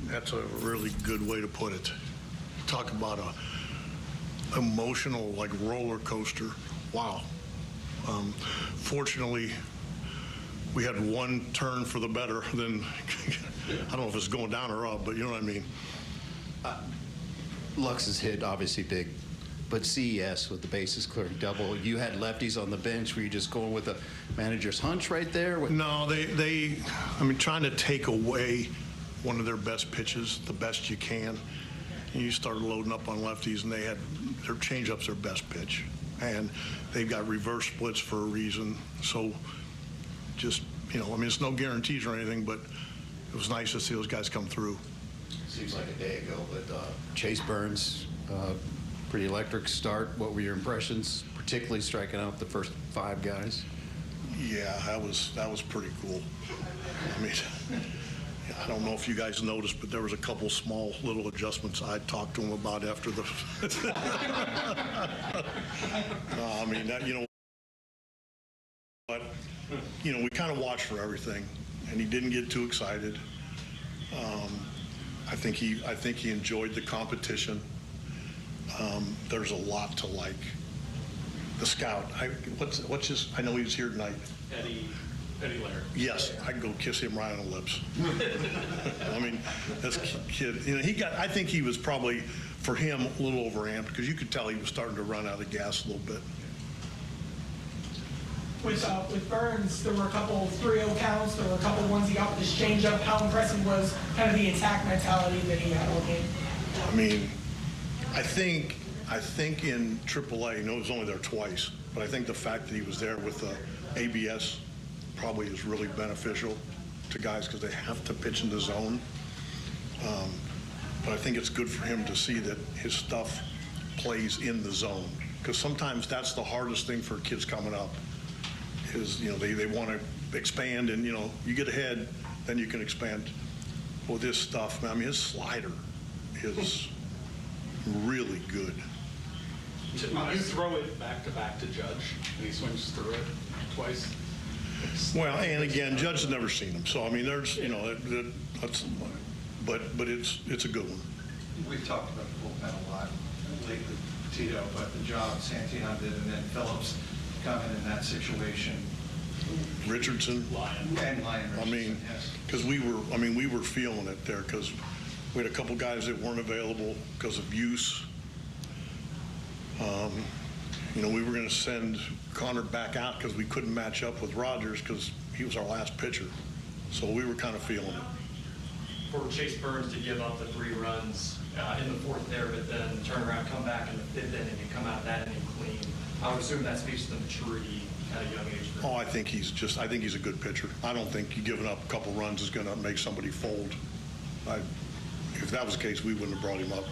That's a really good way to put it. Talk about a emotional, like, roller coaster. Wow. Fortunately, we had one turn for the better. Then I don't know if it's going down or up, but you know what I mean. Lux's hit obviously big, but CES with the bases clearing double. You had lefties on the bench. Were you just going with the manager's hunch right there? No, I mean, trying to take away one of their best pitches, the best you can. And you started loading up on lefties, and they had their changeup's their best pitch, and they've got reverse splits for a reason. So, just, you know, I mean, it's no guarantees or anything, but it was nice to see those guys come through. Seems like a day ago, but Chase Burns, pretty electric start. What were your impressions, particularly striking out the first 5 guys? Yeah, that was pretty cool. I mean, I don't know if you guys noticed, but there was a couple small little adjustments I talked to him about after the. I mean, that, you know, but you know, we kind of watched for everything, and he didn't get too excited. I think he enjoyed the competition. There's a lot to like. The scout, what's his? I know he was here tonight. Eddie Laird. Yes, I can go kiss him right on the lips. I mean, this kid, you know, I think he was probably, for him, a little overamped, because you could tell he was starting to run out of gas a little bit. With Burns, there were a couple 3-0 counts. There were a couple ones he got with his changeup. How impressive was kind of the attack mentality that he had all game? I mean, I think in AAA, I know he was only there twice, but I think the fact that he was there with the ABS probably is really beneficial to guys because they have to pitch in the zone. But I think it's good for him to see that his stuff plays in the zone, because sometimes that's the hardest thing for kids coming up is, you know, they want to expand, and, you know, you get ahead, then you can expand. With this stuff, I mean, his slider is really good. You throw it back to Judge, and he swings through it twice. Well, and again, Judge has never seen him, so I mean, there's, you know, that's, but it's a good one. We've talked about the bullpen a lot lately, Tito, but the job Santino did, and then Phillips coming in that situation. Richardson. And Lyon Richardson, I mean, yes. because we were feeling it there, because we had a couple guys that weren't available because of use. You know, we were going to send Connor back out because we couldn't match up with Rogers because he was our last pitcher. So we were kind of feeling it. For Chase Burns to give up the 3 runs in the 4th there, but then turn around, come back in the 5th inning and come out of that inning clean, I would assume that speaks to the maturity at a young age. Oh, I think he's a good pitcher. I don't think you giving up a couple runs is going to make somebody fold. If that was the case, we wouldn't have brought him up.